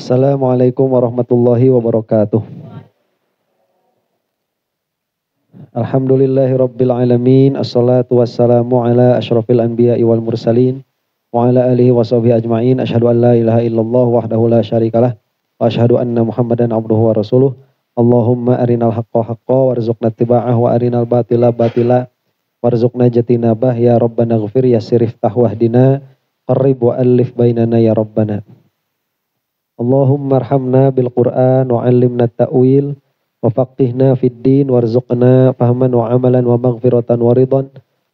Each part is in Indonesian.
Assalamualaikum warahmatullahi wabarakatuh. Alhamdulillahirabbil alamin. Assalatu wassalamu ala asyrafil anbiya'i wal mursalin wa ala alihi washabihi ajmain. Asyhadu an la ilaha illallah wahdahu la syarikalah wa asyhadu anna Muhammadan abduhu wa rasuluh. Allahumma arinal haqqa haqqa warzuqna ittiba'ah wa arinal batila batila warzuqna jatinabah ya rabbana ighfir yassir iftah wahdina qarrib wa alif bainana ya rabbana. Allahumma arhamna bil Qur'an wa 'allimna ta'wil wa faqihna fid din warzuqna fahman wa amalan wa maghfiratan wa ridhan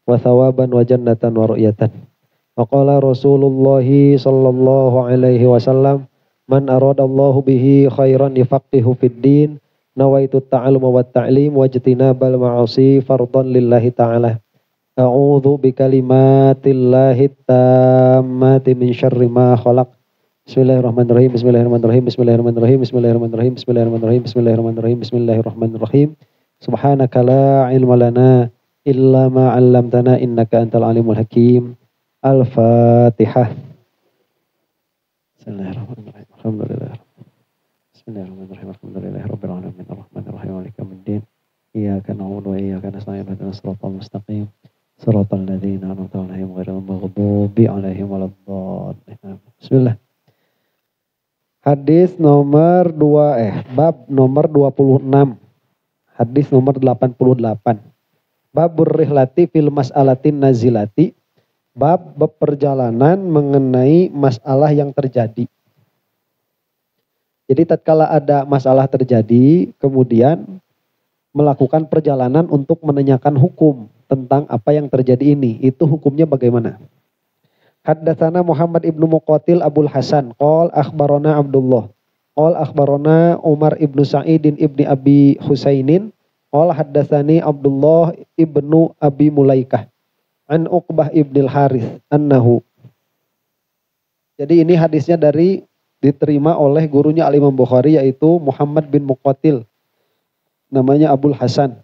wa thawaban wa jannatan wa ru'yatan. Wa qala Rasulullah sallallahu alaihi wasallam man aradallahu bihi khairan yafaqihu fid din nawaitu ta'alluma wa ta'lim wa jtinabal ma'asi fardhan lillahi ta'ala. A'udzu bikalimatillahi tammati min syarri ma khalaq. Bismillahirrahmanirrahim. Bismillahirrahmanirrahim. Bismillahirrahmanirrahim. Bismillahirrahmanirrahim. Bismillahirrahmanirrahim. Bismillahirrahmanirrahim. Bismillahirrahmanirrahim. Subhanaka la ilma lana illa ma 'allamtana innaka antal alimul hakim. Al-Fatihah. Bismillahirrahmanirrahim. Alhamdulillah. Bismillahirrahmanirrahim. Alhamdulillahirabbil alamin. Arrahmanirrahim. Maliki yaumiddin. Iyyaka na'budu wa iyyaka nasta'in. Ihdinas siratal mustaqim. Siratal ladzina an'amta 'alaihim ghairil maghdubi 'alaihim waladdallin. Bismillah. Hadis nomor bab nomor 26. Hadis nomor 88. Babur rihlati fil mas'alatin nazilati. Bab perjalanan mengenai masalah yang terjadi. Jadi tatkala ada masalah terjadi, kemudian melakukan perjalanan untuk menanyakan hukum tentang apa yang terjadi ini. Itu hukumnya bagaimana? Haddatsana Muhammad ibnu Muqatil Abul Hasan qol akhbarana Abdullah qol akhbarana Umar ibnu Sa'idin ibni Abi Husainin qol haddatsani Abdullah ibnu Abi Mulaikah an Uqbah ibnil Harith annahu. Jadi ini hadisnya diterima oleh gurunya Al-Imam Bukhari yaitu Muhammad bin Muqatil, namanya Abul Hasan,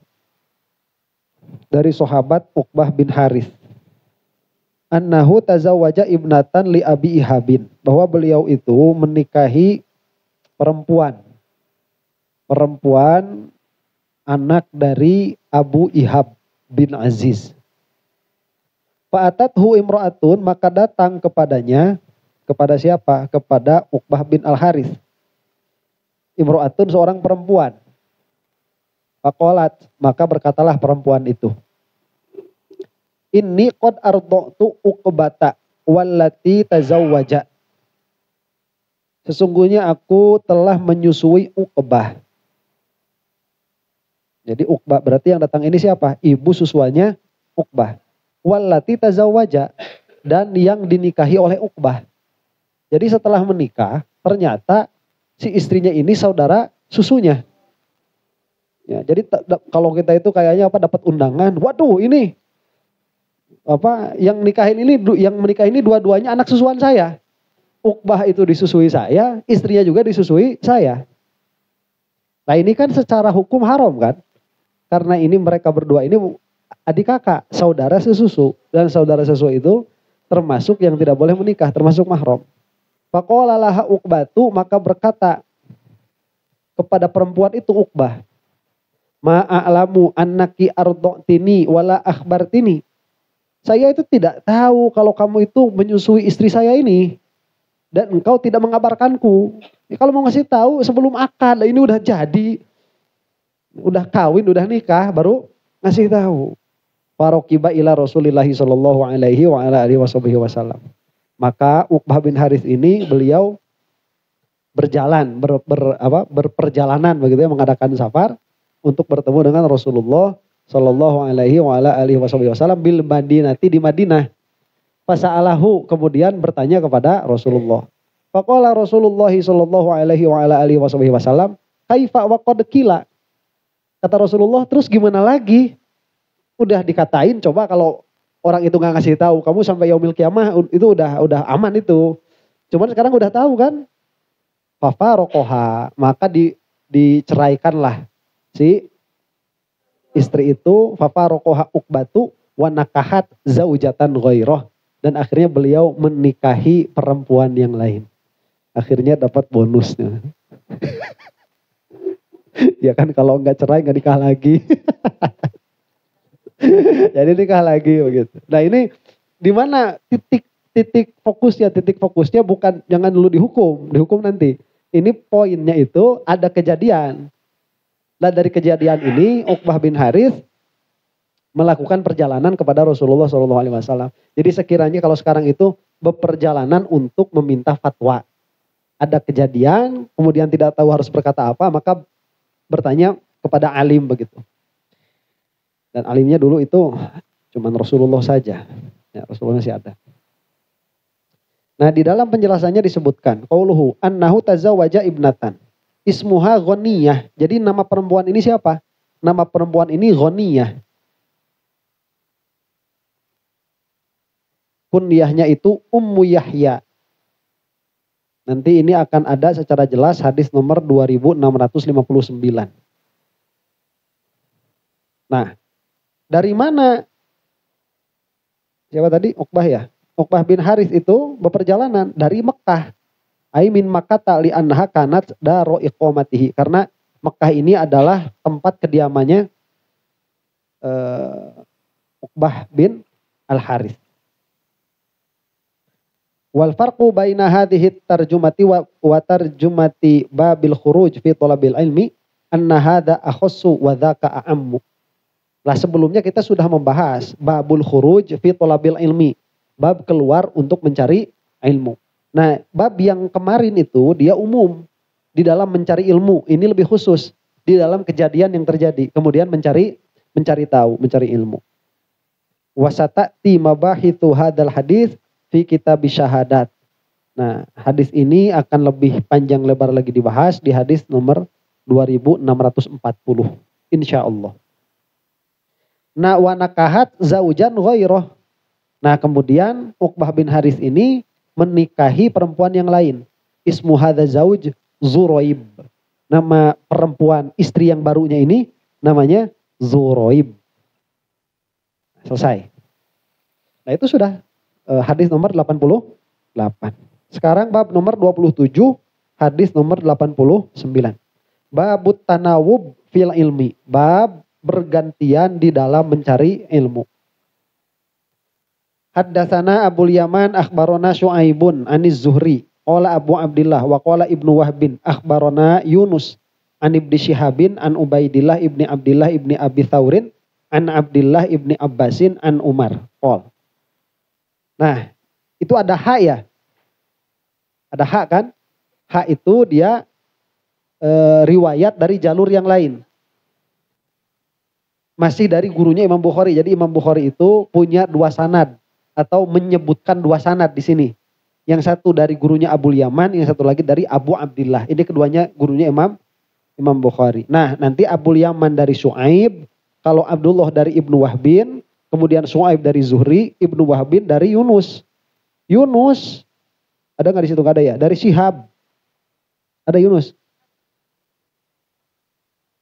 dari sahabat Uqbah bin Harith. Annahu tazawwaja ibnatan li Abi Ihabin, bahwa beliau itu menikahi perempuan anak dari Abu Ihab bin Aziz. Fa'atathu imra'atun, maka datang kepadanya, kepada siapa? Kepada Uqbah bin Al-Harith. Imra'atun seorang perempuan. Faqalat, maka berkatalah perempuan itu, Inni qad arda'tu Uqbata wallati tazawwaja. Sesungguhnya aku telah menyusui Uqbah. Jadi Uqbah berarti yang datang ini siapa? Ibu susuannya Uqbah. Wallati tazawwaja, dan yang dinikahi oleh Uqbah. Jadi setelah menikah ternyata si istrinya ini saudara susunya. Ya, jadi kalau kita itu kayaknya dapat undangan, waduh ini yang menikah ini dua-duanya anak susuan saya. Uqbah itu disusui saya, istrinya juga disusui saya. Nah ini kan secara hukum haram kan? Karena ini mereka berdua ini adik kakak, saudara sesusu. Dan saudara sesusu itu termasuk yang tidak boleh menikah, termasuk mahram. Faqala laha Uqbatu, maka berkata kepada perempuan itu Uqbah, Ma'a'lamu annaki arda'tini wala akhbartini. Saya itu tidak tahu kalau kamu itu menyusui istri saya ini. Dan engkau tidak mengabarkanku. Kalau mau ngasih tahu sebelum akad, ini udah jadi. Udah kawin, udah nikah, baru ngasih tahu. Farokiba ila Rasulillahi sallallahu alaihi wa ala alihi wasallam. Maka Uqbah bin Harith ini beliau berjalan, berperjalanan begitu ya, mengadakan safar untuk bertemu dengan Rasulullah sallallahu alaihi wa ala alihi wasallam bil Madinati, di Madinah. Fasa'alahu, kemudian bertanya kepada Rasulullah. Faqala Rasulullah sallallahu alaihi wa ala alihi wasallam, kaifa wa qad qila. Kata Rasulullah, terus gimana lagi? Udah dikatain, coba kalau orang itu nggak ngasih tahu, kamu sampai yaumil kiamah itu udah aman itu. Cuman sekarang udah tahu kan? Fafarokoha, maka diceraikanlah si istri itu. Fafarokoha Uqbatu wa nakahat zaujatan ghairah, dan akhirnya beliau menikahi perempuan yang lain. Akhirnya dapat bonusnya. Ya kan kalau nggak cerai nggak nikah lagi. Jadi nikah lagi begitu. Nah ini di mana titik fokusnya? Titik fokusnya bukan jangan dulu dihukum nanti. Ini poinnya itu ada kejadian. Nah dari kejadian ini Uqbah bin Harits melakukan perjalanan kepada Rasulullah SAW. Jadi sekiranya kalau sekarang itu berperjalanan untuk meminta fatwa. Ada kejadian, kemudian tidak tahu harus berkata apa, maka bertanya kepada alim begitu. Dan alimnya dulu itu cuman Rasulullah saja. Ya, Rasulullah masih ada. Nah di dalam penjelasannya disebutkan, qauluhu annahu tazawwaja ibnatan. Ismuha Ghaniyah. Jadi nama perempuan ini siapa? Nama perempuan ini Ghaniyah. Kunyahnya itu Ummu Yahya. Nanti ini akan ada secara jelas hadis nomor 2659. Nah, dari mana? Siapa tadi? Uqbah ya? Uqbah bin Harits itu berperjalanan dari Mekah. Aimin Makkah li annaha kanat daro iqamatihi. Karena Mekah ini adalah tempat kediamannya Uqbah bin Al-Harits. Wal farqu baina hadhihi tarjumati wa tarjumati babil khuruj fi talabil ilmi anna hadha akhassu wa dzaka a'ammu. Lah sebelumnya kita sudah membahas babul khuruj fi talabil ilmi, bab keluar untuk mencari ilmu. Nah, bab yang kemarin itu dia umum di dalam mencari ilmu, ini lebih khusus di dalam kejadian yang terjadi, kemudian mencari tahu, mencari ilmu. Wasatati mabahithu hadzal hadis fi kitab syahadat. Nah, hadis ini akan lebih panjang lebar lagi dibahas di hadis nomor 2640 insyaallah. Nah, wa nakahat zaujan ghairah. Nah, kemudian Uqbah bin Harits ini menikahi perempuan yang lain. Ismu hadza zauj Zuraib. Nama perempuan istri yang barunya ini namanya Zuraib. Selesai. Nah, itu sudah hadis nomor 88. Sekarang bab nomor 27, hadis nomor 89. Babut tanawub fil ilmi. Bab bergantian di dalam mencari ilmu. Haddatsana Abul Yaman akhbarana Syu'aibun aniz Zuhri. Qala Abu Abdillah wa qala Ibnu Wahbin akhbarana Yunus an Ibni Syihabin an Ubaidillah ibni Abdillah ibni Abi Thaurin an Abdillah ibni Abbasin an Umar. Qol. Nah, itu ada hak ya. Ada hak kan? Hak itu dia riwayat dari jalur yang lain. Masih dari gurunya Imam Bukhari. Jadi Imam Bukhari itu punya dua sanad atau menyebutkan dua sanad di sini. Yang satu dari gurunya Abul Yaman, yang satu lagi dari Abu Abdillah. Ini keduanya gurunya Imam Bukhari. Nah, nanti Abul Yaman dari Syu'aib, kalau Abdullah dari Ibnu Wahbin, kemudian Syu'aib dari Zuhri, Ibnu Wahbin dari Yunus. Yunus, ada nggak di situ? Nggak ada ya? Dari Syihab, ada Yunus.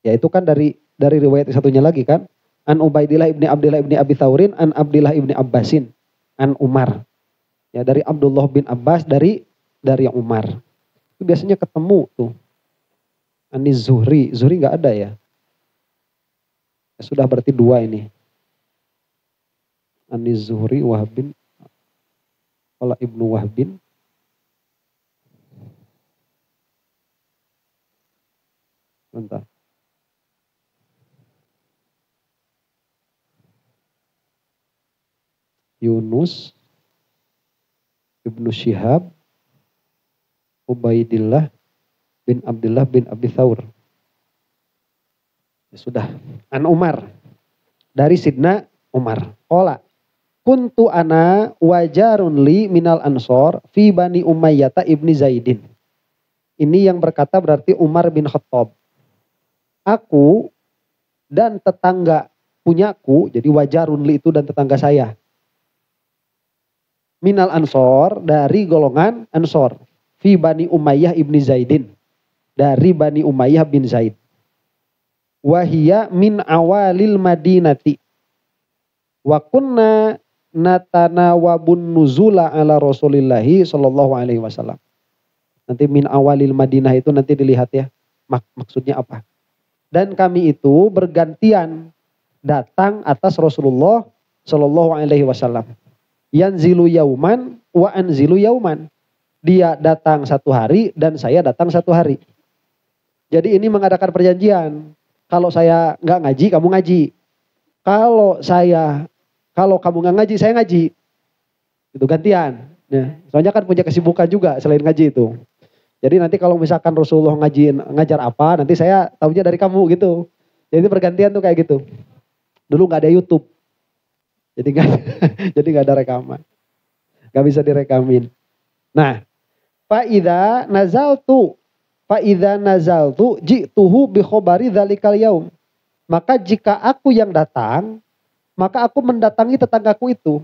Ya itu kan dari riwayat satunya lagi kan. An Ubaidillah ibni Abdillah ibni Abi Thaurin, an Abdillah ibni Abbasin, an Umar. Ya dari Abdullah bin Abbas, dari Umar. Itu biasanya ketemu tuh. Anis Zuhri nggak ada ya. Sudah berarti dua ini. Anis Zuhri, Wahbin, kalau Ibnu Wahbin. Bentar. Yunus, Ibnu Syihab, Ubaidillah bin Abdullah bin Abi Thawr. Ya sudah. An Umar. Dari Sidna Umar. Qala. Kuntu ana wajarun li minal ansor fi bani Umayyata ibni Zaidin. Ini yang berkata berarti Umar bin Khattab. Aku dan tetangga punyaku, jadi wajarun li itu dan tetangga saya. Minal ansor, dari golongan ansor. Fi bani Umayyah ibni Zaidin. Dari bani Umayyah bin Zaid. Wahia min awalil madinati. Wa kunna natana wabun nuzula ala Rasulillahi sallallahu alaihi wasallam. Nanti min awalil Madinah itu nanti dilihat ya maksudnya apa. Dan kami itu bergantian datang atas Rasulullah Shallallahu Alaihi Wasallam. Yanzilu yauman wa anzilu yauman. Dia datang satu hari dan saya datang satu hari. Jadi ini mengadakan perjanjian. Kalau saya nggak ngaji, kamu ngaji. Kalau kamu nggak ngaji, saya ngaji. Itu gantian. Ya. Soalnya kan punya kesibukan juga selain ngaji itu. Jadi nanti kalau misalkan Rasulullah ngajar apa, nanti saya tahunya dari kamu gitu. Jadi bergantian tuh kayak gitu. Dulu nggak ada YouTube, jadi nggak ada rekaman, nggak bisa direkamin. Nah, faida nazaltu jituhu bi khobari dzalikal yaum. Maka jika aku yang datang, maka aku mendatangi tetanggaku itu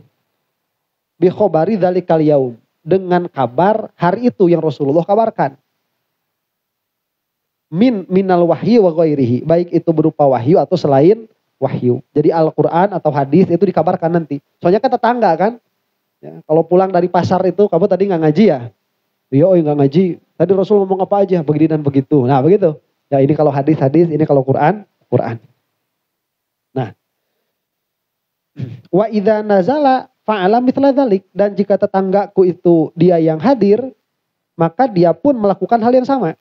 bi khobari dzalikal yaum, dengan kabar hari itu yang Rasulullah kabarkan. Minal wahyi wa ghairihi, baik itu berupa wahyu atau selain wahyu. Jadi Al-Quran atau hadis itu dikabarkan nanti. Soalnya kan tetangga kan. Ya, kalau pulang dari pasar itu, kamu tadi nggak ngaji ya? Iya, nggak ngaji. Tadi Rasul ngomong apa aja, begini dan begitu. Nah begitu. Ya ini kalau hadis, ini kalau Quran. Nah, wa idza nazala fa'ala mithla dzalik, dan jika tetanggaku itu dia yang hadir, maka dia pun melakukan hal yang sama.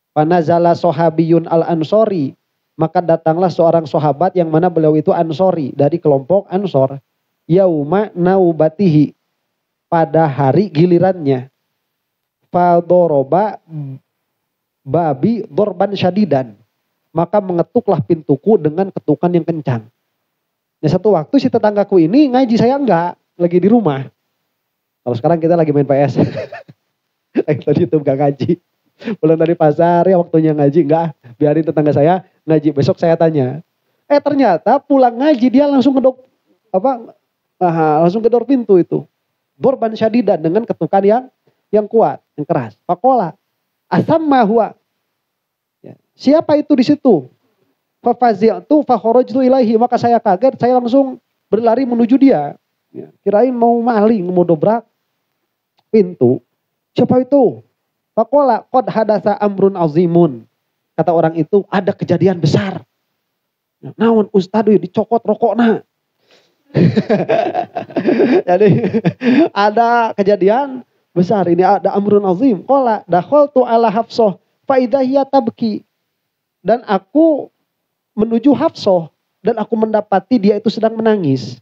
Panazala sahabiyun al-ansori, maka datanglah seorang sahabat yang mana beliau itu ansori, dari kelompok ansor. Yauma naubatihi, pada hari gilirannya. Fadoroba babi dorban syadidan, maka mengetuklah pintuku dengan ketukan yang kencang. Nah satu waktu si tetanggaku ini ngaji, saya enggak, lagi di rumah. Kalau sekarang kita lagi main PS. Lagi tadi itu enggak ngaji. Pulang dari pasar ya waktunya ngaji, enggak, biarin tetangga saya ngaji, besok saya tanya. Ternyata pulang ngaji dia langsung langsung gedor pintu itu. Dorban syadidan, dengan ketukan yang kuat, yang keras. Faqala asamma huwa. Ya. Siapa itu di situ? Fafazi'tu fakharajtu ilaihi, maka saya kaget, saya langsung berlari menuju dia. Ya. Kirain mau maling, mau dobrak pintu. Siapa itu? Faqala qad hadatsa amrun azimun. Kata orang itu, ada kejadian besar. Naon ustadu dicokot rokokna. Jadi ada kejadian besar, ini ada amrun azim. Qala dakhaltu ala Hafsah fa idza hiya tabki. Dan aku menuju Hafsah dan aku mendapati dia itu sedang menangis.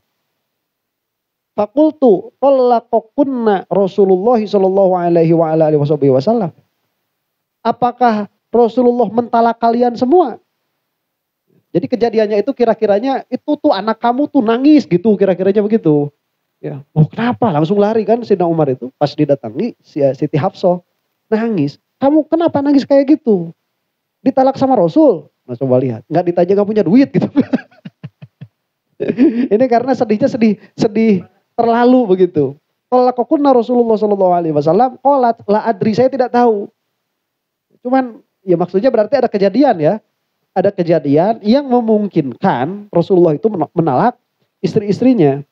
Fakultu talaqakunna Rasulullah sallallahu alaihi wa ala alihi wasallam. Apakah Rasulullah mentalak kalian semua? Jadi kejadiannya itu kira-kiranya itu tuh anak kamu tuh nangis gitu, kira-kiranya begitu. Ya, kenapa? Langsung lari kan Sayyidina Umar itu pas didatangi Siti Hafsah nangis. Kamu kenapa nangis kayak gitu? Ditalak sama Rasul. Nah coba lihat, nggak ditanya nggak punya duit gitu. Ini karena sedihnya sedih terlalu begitu. Talaqakunna Rasulullah sallallahu alaihi wasallam qalat la adri, saya tidak tahu. Cuman ya maksudnya berarti ada kejadian ya. Ada kejadian yang memungkinkan Rasulullah itu menalak istri-istrinya.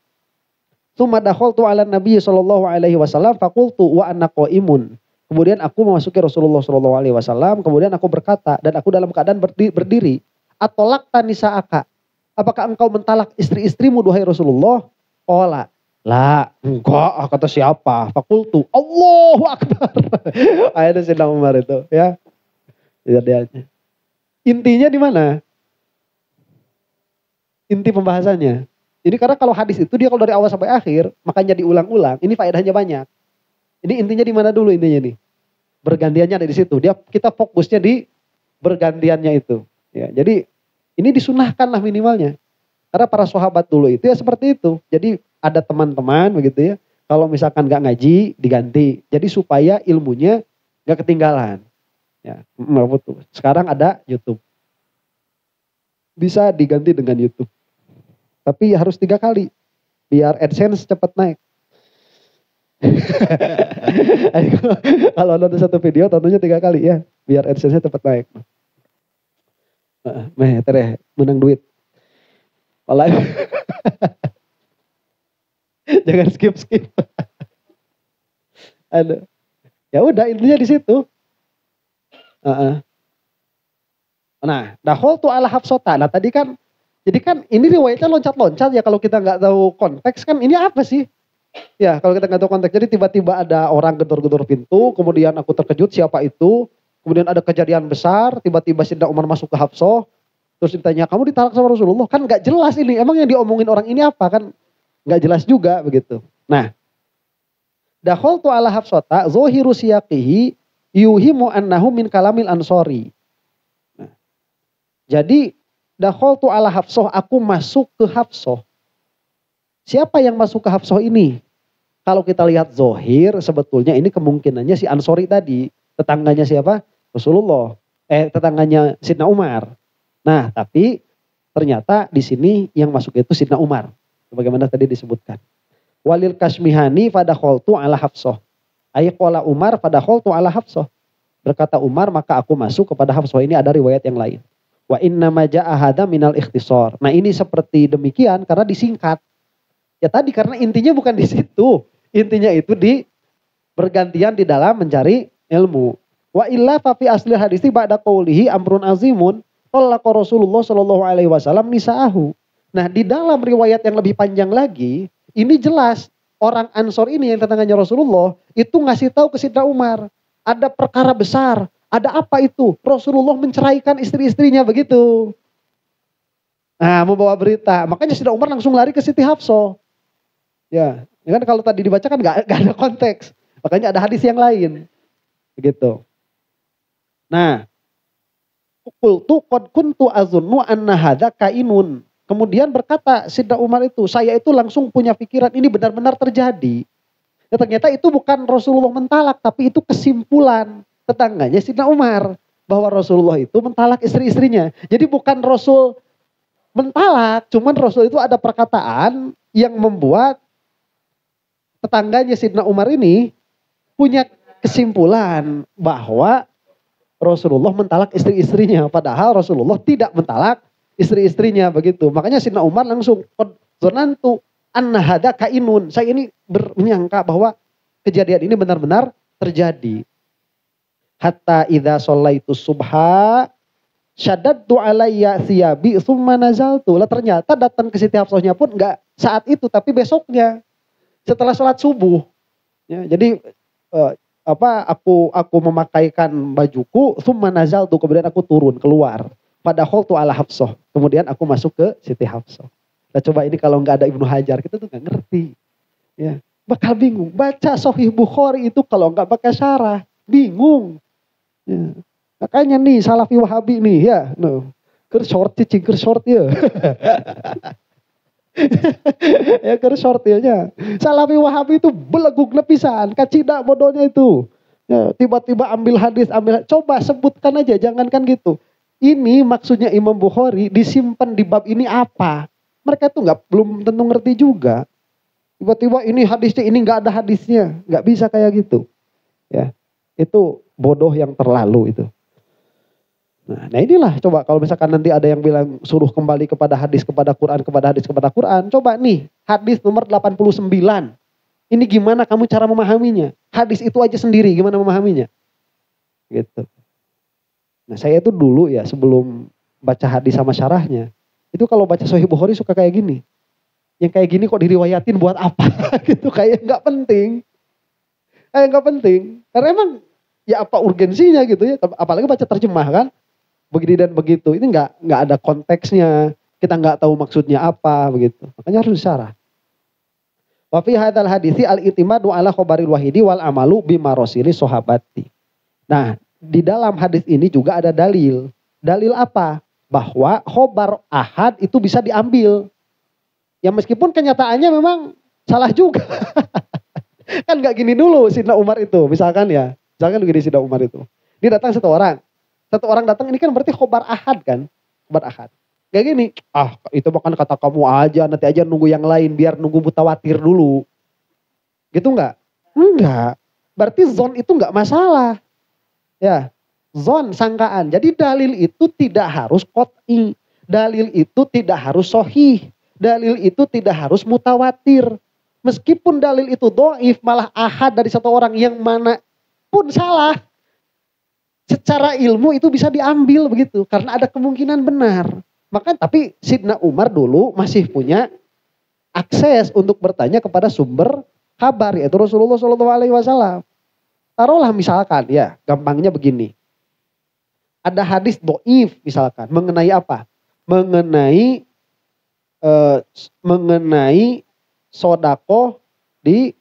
Tsumma dakhaltu 'ala Nabi sallallahu alaihi wasallam faqultu wa ana qaimun. Kemudian aku memasuki Rasulullah sallallahu alaihi wasallam, kemudian aku berkata dan aku dalam keadaan berdiri. Atolakta nisa'aka. Apakah engkau mentalak istri-istrimu duhai Rasulullah? Qala la, enggak, kata siapa? Fakultu, Allahu Akbar. Ayatnya Sayyidina Umar itu, ya. Kejadiannya. Intinya di mana? Inti pembahasannya. Jadi karena kalau hadis itu dia kalau dari awal sampai akhir, makanya diulang-ulang, ini faedahnya banyak. Ini intinya di mana dulu intinya nih? Bergantiannya ada di situ. Kita fokusnya di bergantiannya itu. Ya, jadi ini disunahkan lah minimalnya. Karena para sahabat dulu itu ya seperti itu. Jadi ada teman-teman begitu ya. Kalau misalkan gak ngaji diganti. Jadi supaya ilmunya gak ketinggalan. Ya, betul. Sekarang ada YouTube. Bisa diganti dengan YouTube. Tapi harus 3 kali. Biar AdSense cepat naik. Kalau nonton satu video tontonnya 3 kali ya. Biar AdSense-nya cepat naik. Menang duit. Malah jangan skip. Aduh. Ya udah intinya di situ. Nah, dakhaltu ala Hafsata. Nah tadi kan, jadi kan ini riwayatnya loncat-loncat ya kalau kita nggak tahu konteks kan ini apa sih? Ya kalau kita nggak tahu konteks, jadi tiba-tiba ada orang gedor-gedor pintu, kemudian aku terkejut siapa itu, kemudian ada kejadian besar, tiba-tiba Sidna Umar masuk ke Hafsah, terus ditanya kamu ditalak sama Rasulullah, kan nggak jelas ini, emang yang diomongin orang ini apa kan? Nggak jelas juga begitu. Nah, dakhaltu ala Hafsata, zohiru siyaqihi yuhimu annahu min kalamil ansori. Jadi dakhaltu ala Hafsah, aku masuk ke Hafsah. Siapa yang masuk ke Hafsah ini? Kalau kita lihat zohir, sebetulnya ini kemungkinannya si Ansori tadi. Tetangganya siapa? Rasulullah. Tetangganya Sidna Umar. Nah, tapi ternyata di sini yang masuk itu Sidna Umar. Sebagaimana tadi disebutkan. Walil Kashmihani fadakhaltu ala Hafsah. Ayqala Umar fadakhaltu ala Hafsah. Berkata Umar, maka aku masuk kepada Hafsah. Ini ada riwayat yang lain. Wa inna maja'a hada minal ikhtisar. Nah ini seperti demikian karena disingkat. Ya tadi karena intinya bukan di situ. Intinya itu di bergantian di dalam mencari ilmu. Wa illa fa fi asli hadis ba'da qaulihi amrun azimun talaqa Rasulullah sallallahu alaihi wasallam nisaahu. Nah di dalam riwayat yang lebih panjang lagi ini jelas orang Ansor ini yang tetangganya Rasulullah itu ngasih tahu ke Sidna Umar ada perkara besar. Ada apa itu? Rasulullah menceraikan istri-istrinya begitu. Nah, membawa berita. Makanya Sidna Umar langsung lari ke Siti Hafsah. Ya kan kalau tadi dibacakan gak ada konteks. Makanya ada hadis yang lain. Begitu. Nah, qultu qad kuntu azunnu anna hadza kainun. Kemudian berkata Sidna Umar itu, saya itu langsung punya pikiran ini benar-benar terjadi. Ya, ternyata itu bukan Rasulullah mentalak, tapi itu kesimpulan tetangganya Sidna Umar bahwa Rasulullah itu mentalak istri-istrinya. Jadi bukan Rasul mentalak, cuman Rasul itu ada perkataan yang membuat tetangganya Sidna Umar ini punya kesimpulan bahwa Rasulullah mentalak istri-istrinya, padahal Rasulullah tidak mentalak istri-istrinya begitu. Makanya Sidna Umar langsung zonantu anna hada kainun. Saya ini menyangka bahwa kejadian ini benar-benar terjadi. Hatta idza shallaitu subha syaddadtu alayya thiyabi tsumma nazaltu. Lah ternyata datang ke Siti Hafsahnya pun enggak saat itu tapi besoknya setelah sholat subuh. Ya, jadi aku memakaikan bajuku tsumma nazaltu, kemudian aku turun keluar. Padakhaltu ala Hafsah. Kemudian aku masuk ke Siti Hafsah. Nah, coba ini kalau enggak ada Ibnu Hajar kita tuh enggak ngerti. Ya, bakal bingung. Baca Sahih Bukhari itu kalau enggak pakai syarah bingung. Ya. Makanya nih Salafi Wahabi nih ya, no. Short ya. Ya short ya. Salafi Wahabi itu beleguk lepisan, kacida bodohnya itu. Ya, tiba-tiba ambil hadis, coba sebutkan aja, jangankan gitu. Ini maksudnya Imam Bukhari disimpan di bab ini apa? Mereka tuh belum tentu ngerti juga. Tiba-tiba ini hadisnya, ini nggak ada hadisnya, nggak bisa kayak gitu. Ya, itu bodoh yang terlalu itu. Nah inilah coba kalau misalkan nanti ada yang bilang suruh kembali kepada hadis, kepada Quran, kepada hadis, kepada Quran. Coba nih hadis nomor 89. Ini gimana kamu cara memahaminya? Hadis itu aja sendiri gimana memahaminya? Gitu. Nah saya itu dulu ya sebelum baca hadis sama syarahnya. Itu kalau baca Sahih Bukhari suka kayak gini. Yang kayak gini kok diriwayatin buat apa? Gitu kayak nggak penting. Kayak nggak penting. Karena emang ya apa urgensinya gitu ya, apalagi baca terjemah kan, begini dan begitu, ini nggak ada konteksnya, kita nggak tahu maksudnya apa begitu, makanya harus disyarah. Wa fi hadzal hadisi al-i'timadu ala khabaril wahidi wal amalu bima rasili sahabati. Nah di dalam hadis ini juga ada dalil apa? Bahwa khobar ahad itu bisa diambil, ya meskipun kenyataannya memang salah juga. Kan nggak gini dulu Sidna Umar itu, misalkan begini Sidna Umar itu. Dia datang satu orang datang, ini kan berarti khobar ahad kan? Khobar ahad. Kayak gini, itu bahkan kata kamu aja, nanti aja nunggu yang lain, biar nunggu mutawatir dulu. Gitu enggak? Enggak. Berarti zon itu enggak masalah. Ya, zon sangkaan. Jadi dalil itu tidak harus qot'i. Dalil itu tidak harus sahih. Dalil itu tidak harus mutawatir. Meskipun dalil itu dhaif, malah ahad dari satu orang yang mana pun salah. Secara ilmu itu bisa diambil begitu. Karena ada kemungkinan benar. Maka tapi Sidna Umar dulu masih punya akses untuk bertanya kepada sumber kabar. Yaitu Rasulullah SAW. Taruhlah misalkan ya gampangnya begini. Ada hadis do'if misalkan. Mengenai apa? Mengenai sodako di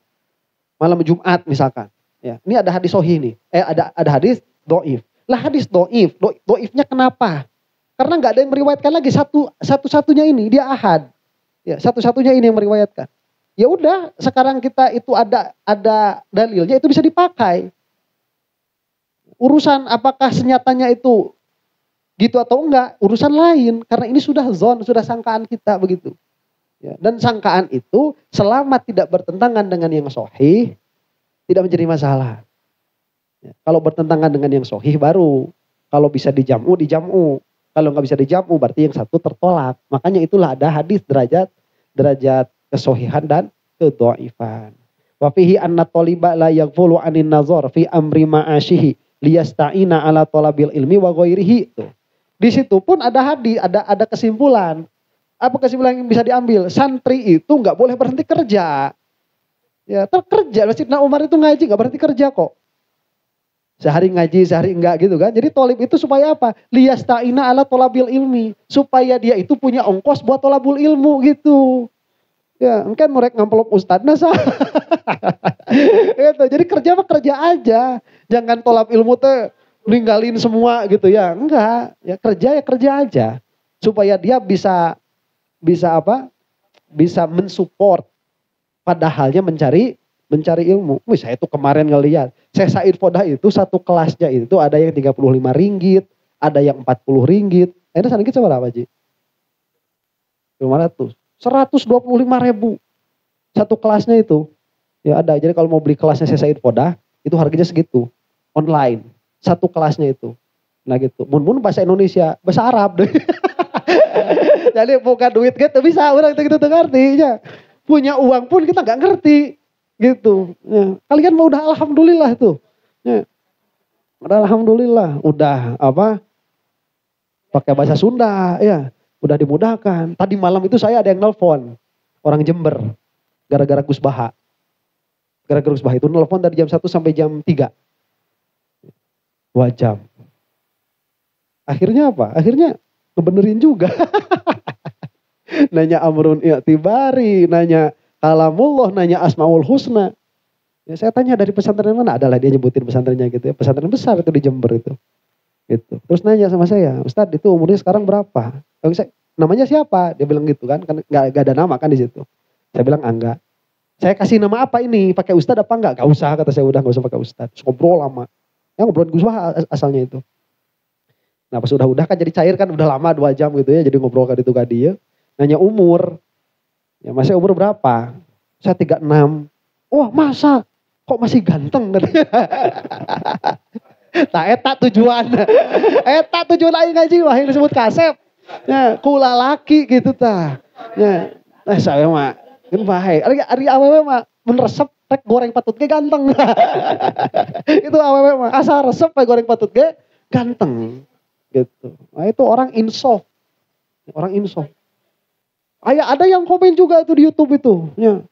malam Jumat misalkan. Ya, ini ada hadis sahih nih. Ada hadis do'if. Lah hadis do'if. Do'ifnya kenapa? Karena nggak ada yang meriwayatkan lagi. Satu-satunya ini dia ahad. Ya, satu-satunya ini yang meriwayatkan. Ya udah, sekarang kita itu ada dalilnya itu bisa dipakai. Urusan apakah senyatanya itu gitu atau enggak, urusan lain. Karena ini sudah sudah sangkaan kita begitu. Ya, dan sangkaan itu selama tidak bertentangan dengan yang sahih, tidak menjadi masalah. Ya, kalau bertentangan dengan yang sahih baru. Kalau bisa dijamu, dijamu. Kalau nggak bisa dijamu berarti yang satu tertolak. Makanya itulah ada hadis derajat kesohihan dan kedhaifan. Wa fihi anna thaliba la yaghfulu anin nazar fi amri ma'asyihi liyasta'ina ala talabil ilmi wa ghairihi. Di situ pun ada hadis, ada kesimpulan. Apa kesimpulan yang bisa diambil? Santri itu nggak boleh berhenti kerja. Ya, terkerja. Sidna Umar itu ngaji nggak berhenti kerja kok. Sehari ngaji, sehari enggak gitu kan. Jadi tolib itu supaya apa? Liyasta'ina ala tolabil ilmi. Supaya dia itu punya ongkos buat tolabul ilmu gitu. Ya, kan mereka ngamplop ustadz nasa. Gitu. Jadi kerja mah kerja aja. Jangan tolab ilmu teh ninggalin semua gitu ya. Enggak, ya kerja aja. Supaya dia bisa apa? Bisa mensupport padahalnya mencari ilmu. Wih, saya tuh kemarin ngeliat. Saya Said Fodah itu satu kelasnya itu ada yang 35 ringgit, ada yang 40 ringgit. Ini sana kita berapa, Ji? 500. 125.000. Satu kelasnya itu. Ya ada. Jadi kalau mau beli kelasnya saya Said Fodah, itu harganya segitu. Online. Satu kelasnya itu. Nah gitu. Mun bahasa Indonesia, bahasa Arab deh. Jadi bukan duit gitu bisa orang itu ngerti ya. Punya uang pun kita nggak ngerti gitu. Ya. Kalian mau udah alhamdulillah tuh. Ya. Udah alhamdulillah, udah apa? Pakai bahasa Sunda, ya. Udah dimudahkan. Tadi malam itu saya ada yang nelpon orang Jember gara-gara Gus Baha. Gara-gara Gus Baha itu nelpon dari jam 1 sampai jam 3. 2 jam. Akhirnya apa? Akhirnya ngebenerin juga. Nanya amrun i'tibari, nanya kalamullah, nanya asmaul husna. Ya saya tanya dari pesantren mana? Adalah dia nyebutin pesantrennya gitu ya. Pesantren besar itu di Jember itu. Gitu. Terus nanya sama saya, Ustadz itu umurnya sekarang berapa? Namanya siapa? Dia bilang gitu kan gak ada nama kan di situ. Saya bilang enggak. Saya kasih nama apa ini? Pakai Ustadz apa enggak? Gak usah, kata saya, udah gak usah pakai Ustadz. Terus ngobrol lama. Ya ngobrol Gus Wah asalnya itu. Nah pas udah kan jadi cair kan udah lama 2 jam gitu ya. Jadi ngobrol kan itu gak dia. Nanya umur. Ya masih umur berapa? Saya 36. Wah masa? Kok masih ganteng? Tak eta tujuan. Eta tujuan aing ngaji wah yang disebut kasep. Ya, kula laki gitu tah. Ya, saya mah kan bae. Ari awewe mah meresep rek goreng patut ge ganteng. Itu awewe mah asal resep rek goreng patut ge ganteng. Gitu. Nah, itu orang insaf. Orang insaf. Ada yang komen juga tuh di YouTube itu. Ya.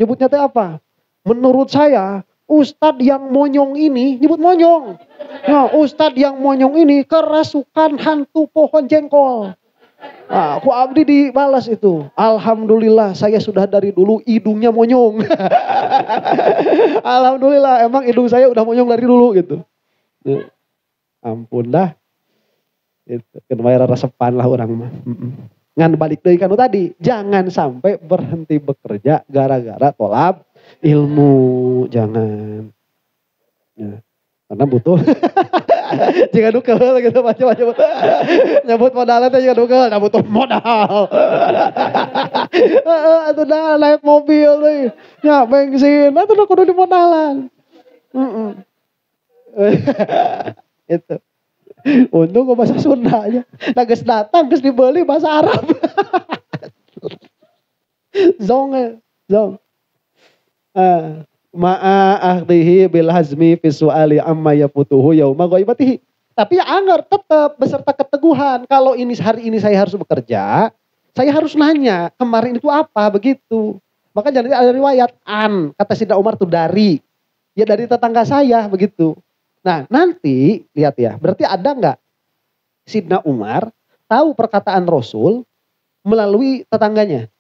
Nyebutnya teh apa? Menurut saya Ustadz yang monyong ini, nyebut monyong. Nah, Ustadz yang monyong ini kerasukan hantu pohon jengkol. Nah, aku abdi dibalas itu. Alhamdulillah saya sudah dari dulu hidungnya monyong. Alhamdulillah emang hidung saya udah monyong dari dulu gitu. Ya. Ampun dah. Itu kan bayar resepan lah orang mah. Ngan balik dari kanu tadi, jangan sampai berhenti bekerja gara-gara tolab ilmu, jangan. Ya, karena butuh. Jika dukel gitu macam-macam. Nyebut modalnya jika dukel, nah butuh modal. Itu dah naik mobil nih, ya bensin, itu udah kudu di modalan. Itu. Untung gue bahasa Sunda aja. Nah ges datang, ges dibeli bahasa Arab. Zong. Ma'a ahdihi bil hazmi fi su'ali amma yafutuhu yauma ghaibatihi. Tapi ya anggar tetap beserta keteguhan. Kalau ini hari ini saya harus bekerja, saya harus nanya kemarin itu apa begitu. Maka jadi ada riwayat kata Sidna Umar tuh dari tetangga saya begitu. Nah nanti lihat ya, berarti ada nggak Sidna Umar tahu perkataan Rasul melalui tetangganya?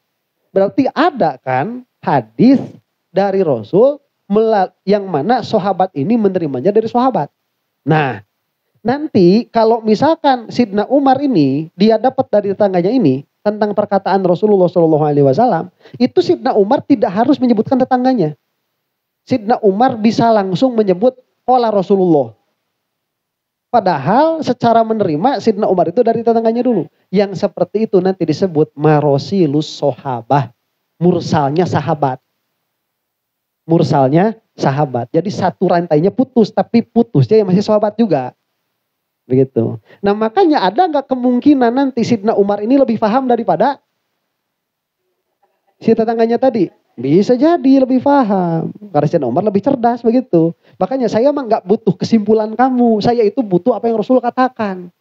Berarti ada kan hadis dari Rasul yang mana sahabat ini menerimanya dari sahabat. Nah, nanti kalau misalkan Sidna Umar ini dia dapat dari tetangganya ini tentang perkataan Rasulullah SAW, itu Sidna Umar tidak harus menyebutkan tetangganya. Sidna Umar bisa langsung menyebut qala Rasulullah. Padahal secara menerima Sidna Umar itu dari tetangganya dulu. Yang seperti itu nanti disebut marosilus sahabah, mursalnya sahabat. Mursalnya sahabat. Jadi satu rantainya putus, tapi putusnya yang masih sahabat juga. Begitu. Nah makanya ada nggak kemungkinan nanti Sidna Umar ini lebih paham daripada si tetangganya tadi? Bisa jadi lebih paham. Karena Sidna Umar lebih cerdas begitu. Makanya saya mah nggak butuh kesimpulan kamu. Saya itu butuh apa yang Rasul katakan.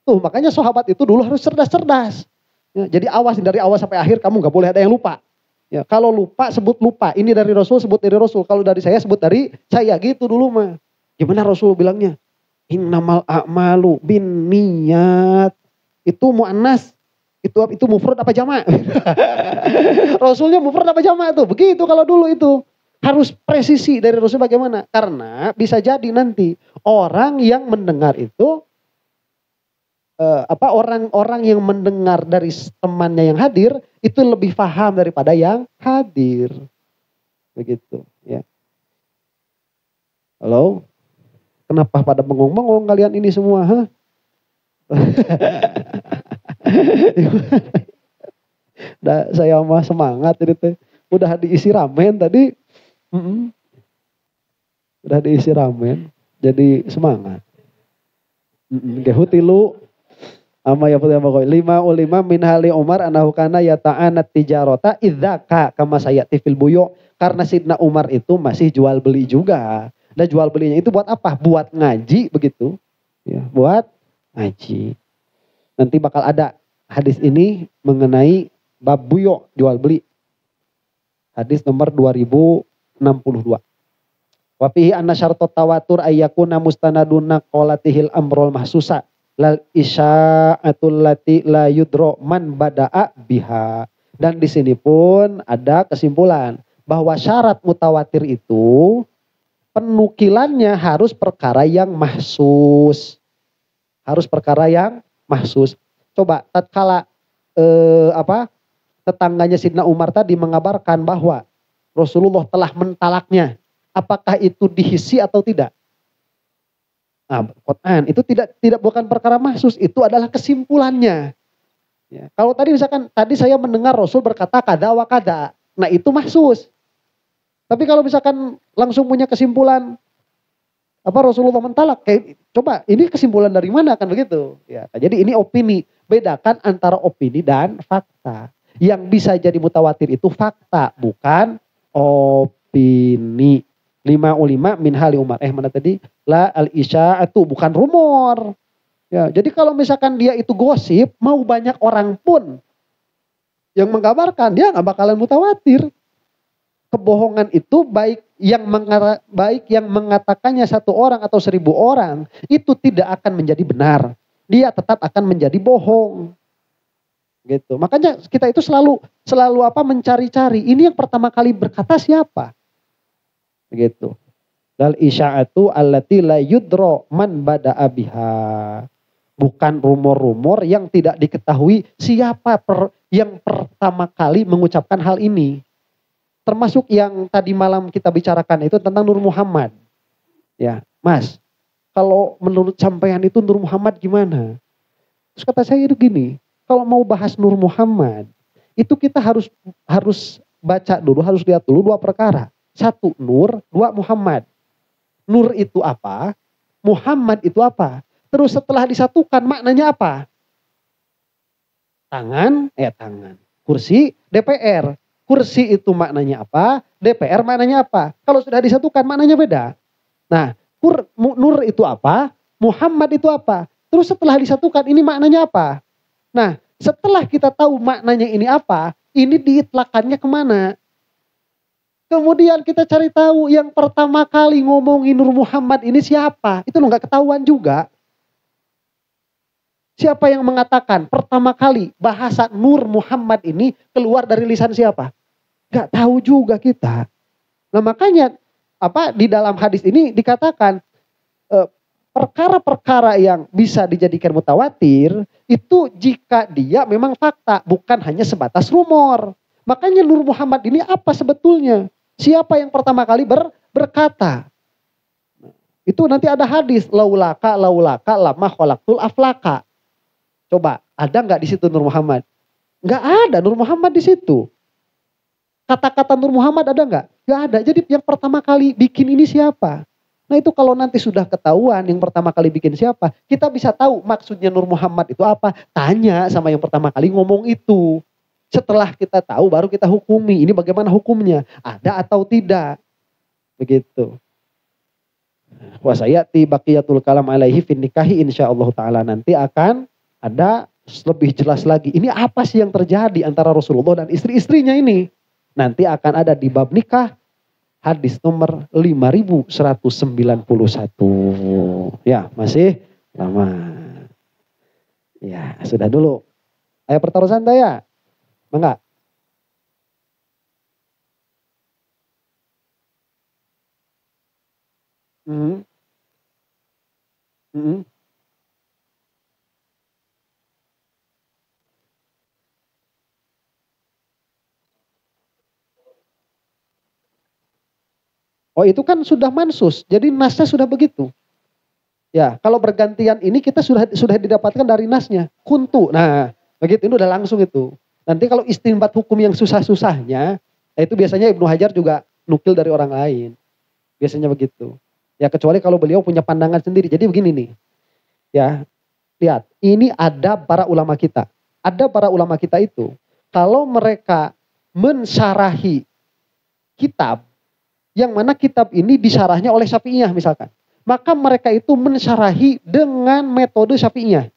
Tuh makanya sahabat itu dulu harus cerdas-cerdas. Ya, jadi awas dari awal sampai akhir kamu nggak boleh ada yang lupa. Ya, kalau lupa sebut lupa. Ini dari Rasul sebut dari Rasul. Kalau dari saya sebut dari saya gitu dulu mah. Gimana Rasul bilangnya? Innamal a'malu bin niyat. Itu mu'annas. Itu mufrad apa jamak? Rasulnya mufrad apa jamak tuh? Begitu kalau dulu itu. Harus presisi dari Rasul bagaimana? Karena bisa jadi nanti orang yang mendengar itu orang-orang yang mendengar dari temannya yang hadir itu lebih paham daripada yang hadir. Begitu, ya. Halo? Kenapa pada bengong-bengong kalian ini semua, ha? Saya mah semangat ini teh. Udah diisi ramen tadi. Udah diisi ramen, jadi semangat. Gehutilu ama ya putih bagoy 5 min hali Umar anahu kana yata'anat tijarota idzaka kama sayati fil buyu, karena Sidna Umar itu masih jual beli juga. Dan jual belinya itu buat apa? Buat ngaji begitu. Ya, buat ngaji. Nanti bakal ada hadis ini mengenai bab buyu, jual beli. Hadis nomor 2062. Wa fihi anna syartot tawatur ayyakuna mustanaduna qolatihil amrul mahsusa lal isya'atul lati la yudro man bada'a biha. Dan di sini pun ada kesimpulan bahwa syarat mutawatir itu penukilannya harus perkara yang mahsus. Harus perkara yang mahsus. Coba tatkala tetangganya Sidna Umar tadi mengabarkan bahwa Rasulullah telah mentalaknya, apakah itu dihisi atau tidak? Nah, Quran itu tidak bukan perkara mahsus, itu adalah kesimpulannya. Ya, kalau tadi misalkan tadi saya mendengar Rasul berkata kada wa kada, nah itu mahsus. Tapi kalau misalkan langsung punya kesimpulan Rasulullah mentalak, coba ini kesimpulan dari mana kan begitu? Ya, jadi ini opini, bedakan antara opini dan fakta. Yang bisa jadi mutawatir itu fakta, bukan opini. 5 min hali Umar. Mana tadi? La al-isya'atu, bukan rumor. Ya, jadi kalau misalkan dia itu gosip, mau banyak orang pun yang mengkabarkan, dia nggak bakalan mutawatir. Kebohongan itu baik yang mengatakannya 1 orang atau 1000 orang, itu tidak akan menjadi benar. Dia tetap akan menjadi bohong. Gitu. Makanya kita itu selalu mencari-cari. Ini yang pertama kali berkata siapa? Begitu. Dal isya'atu allati la yudro man bada'a biha. Bukan rumor-rumor yang tidak diketahui siapa yang pertama kali mengucapkan hal ini. Termasuk yang tadi malam kita bicarakan itu tentang Nur Muhammad. Ya, Mas, kalau menurut sampean itu Nur Muhammad gimana? Terus kata saya itu gini, kalau mau bahas Nur Muhammad, itu kita harus baca dulu, harus lihat dulu 2 perkara. 1 Nur, 2 Muhammad. Nur itu apa? Muhammad itu apa? Terus setelah disatukan maknanya apa? Tangan. Kursi DPR. Kursi itu maknanya apa? DPR maknanya apa? Kalau sudah disatukan maknanya beda. Nah, Nur itu apa? Muhammad itu apa? Terus setelah disatukan ini maknanya apa? Nah, setelah kita tahu maknanya ini apa, ini diitlakannya kemana? Kemudian kita cari tahu yang pertama kali ngomongin Nur Muhammad ini siapa? Itu lo nggak ketahuan juga. Siapa yang mengatakan pertama kali bahasa Nur Muhammad ini keluar dari lisan siapa? Gak tahu juga kita. Nah makanya di dalam hadis ini dikatakan perkara-perkara yang bisa dijadikan mutawatir itu jika dia memang fakta, bukan hanya sebatas rumor. Makanya Nur Muhammad ini apa sebetulnya? Siapa yang pertama kali berkata? Itu nanti ada hadis laulaka lama khalaqtul aflaka. Coba, ada nggak di situ Nur Muhammad? Nggak ada Nur Muhammad di situ. Kata-kata Nur Muhammad ada nggak? Nggak ada. Jadi yang pertama kali bikin ini siapa? Nah itu kalau nanti sudah ketahuan yang pertama kali bikin siapa, kita bisa tahu maksudnya Nur Muhammad itu apa. Tanya sama yang pertama kali ngomong itu. Setelah kita tahu baru kita hukumi. Ini bagaimana hukumnya? Ada atau tidak? Begitu. Wasayati baqiyatul kalam alaihi fin nikahi insyaallah taala, nanti akan ada lebih jelas lagi. Ini apa sih yang terjadi antara Rasulullah dan istri-istrinya ini? Nanti akan ada di bab nikah hadis nomor 5191. Ya, masih lama. Ya, sudah dulu. Ayo pertaruhan saya. Mangga. Hmm. Hmm. Oh itu kan sudah mansus, jadi nasnya sudah begitu. Ya, kalau bergantian ini kita sudah didapatkan dari nasnya. Kuntu, nah begitu ini udah langsung itu. Nanti kalau istinbat hukum yang susah-susahnya, itu biasanya Ibnu Hajar juga nukil dari orang lain. Biasanya begitu. Ya kecuali kalau beliau punya pandangan sendiri. Jadi begini nih, ya lihat, ini ada para ulama kita. Ada para ulama kita itu, kalau mereka mensyarahi kitab, yang mana kitab ini disyarahnya oleh Syafi'iyah misalkan. Maka mereka itu mensyarahi dengan metode Syafi'iyah.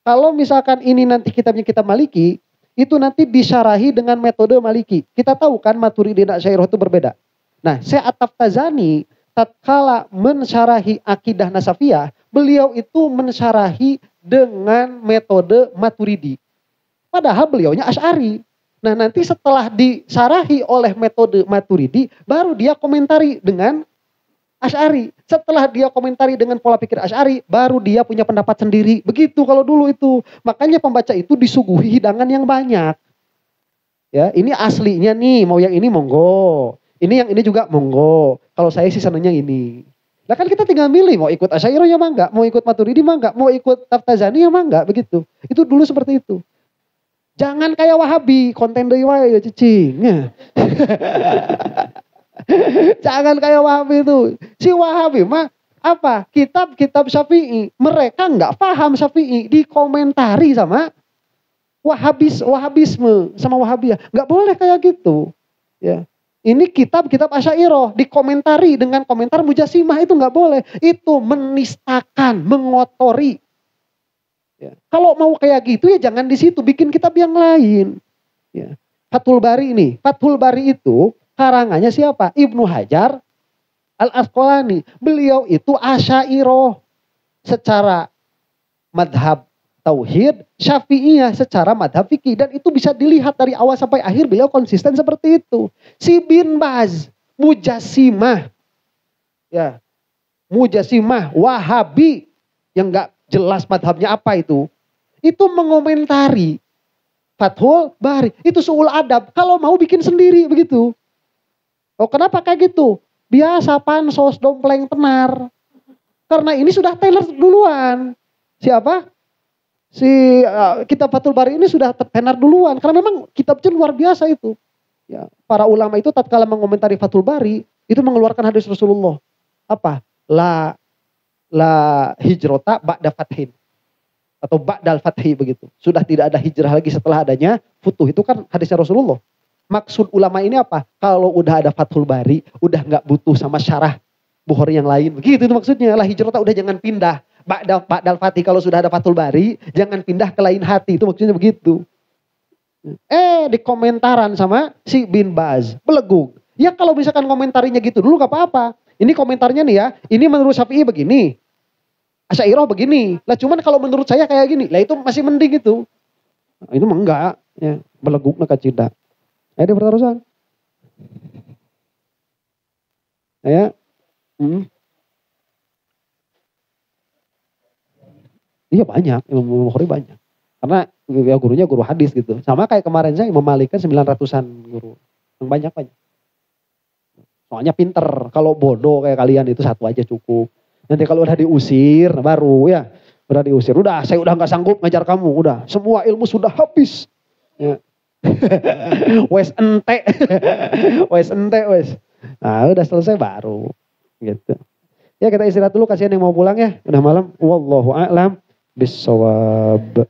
Kalau misalkan ini nanti kitabnya kitab Maliki, itu nanti disyarahi dengan metode Maliki. Kita tahu kan Maturidi dan Asy'ariyah itu berbeda. Nah, Syekh At-Taftazani tatkala mensyarahi akidah Nasafiyah, beliau itu mensyarahi dengan metode Maturidi. Padahal beliaunya Asy'ari. Nah nanti setelah disarahi oleh metode Maturidi, baru dia komentari dengan Asy'ari. Setelah dia komentari dengan pola pikir Asy'ari, baru dia punya pendapat sendiri. Begitu kalau dulu itu. Makanya pembaca itu disuguhi hidangan yang banyak. Ya, ini aslinya nih, mau yang ini monggo. Ini yang ini juga monggo. Kalau saya sih senangnya ini. Nah kan kita tinggal milih, mau ikut Asy'ari ya mangga, mau ikut Maturidi mangga, mau ikut Taftazani ya mangga, begitu. Itu dulu seperti itu. Jangan kayak Wahabi, konten deui wae ya cicing. Jangan kayak Wahabi itu. Si Wahabi mah apa? Kitab-kitab Syafi'i. Mereka nggak paham Syafi'i, dikomentari sama Wahabisme, sama Wahabiyah. Nggak boleh kayak gitu. Ya. Ini kitab-kitab Asy'ariyah dikomentari dengan komentar Mujasimah, itu nggak boleh. Itu menistakan, mengotori. Ya. Kalau mau kayak gitu ya jangan di situ, bikin kitab yang lain. Ya. Fathul Bari ini, Fathul Bari itu karangannya siapa? Ibnu Hajar Al-Asqalani. Beliau itu Asy'ariyah secara madhab tauhid, Syafi'iyah secara madhab fikih, dan itu bisa dilihat dari awal sampai akhir beliau konsisten seperti itu. Si Bin Baz, Mujasimah, ya, Mujasimah, Wahabi yang enggak jelas madhabnya apa itu mengomentari Fathul Bari. Itu suul adab. Kalau mau bikin sendiri begitu. Oh kenapa kayak gitu? Biasa pansos dompleng tenar. Karena ini sudah tenar duluan. Siapa? Kitab Fathul Bari ini sudah tenar duluan. Karena memang kitabnya luar biasa itu. Ya, para ulama itu tatkala mengomentari Fathul Bari itu mengeluarkan hadis Rasulullah. Apa? La hijrota ba'da fathin. Atau ba'dal fathi begitu. Sudah tidak ada hijrah lagi setelah adanya futuh. Itu kan hadisnya Rasulullah. Maksud ulama ini apa? Kalau udah ada Fathul Bari, udah nggak butuh sama syarah Bukhari yang lain. Begitu itu maksudnya. Lah hijrata udah jangan pindah. Ba'dal Fatih kalau sudah ada Fathul Bari, jangan pindah ke lain hati. Itu maksudnya begitu. Di komentaran sama si Bin Baz. Belegung. Ya kalau misalkan komentarinya gitu dulu gak apa-apa. Ini komentarnya nih ya. Ini menurut Syafi'i begini. Asy'ariyah begini. Lah cuman kalau menurut saya kayak gini. Lah itu masih mending itu. Nah, itu mah enggak. Ya, beleguk nak cida. Ada pertarusan. Ya. Iya banyak. Imam Bukhari banyak. Karena ya gurunya guru hadis gitu. Sama kayak kemarin saya Imam Malik kan 900-an guru. Yang banyak-banyak. Soalnya pinter. Kalau bodoh kayak kalian itu satu aja cukup. Nanti kalau udah diusir baru ya. Udah diusir. Udah saya udah gak sanggup ngajar kamu. Udah semua ilmu sudah habis. Ya. Wes ente. Wes ente wes. Nah udah selesai baru. Gitu. Ya kita istirahat dulu. Kasihan yang mau pulang ya. Udah malam. Wallahu a'lam bissawab.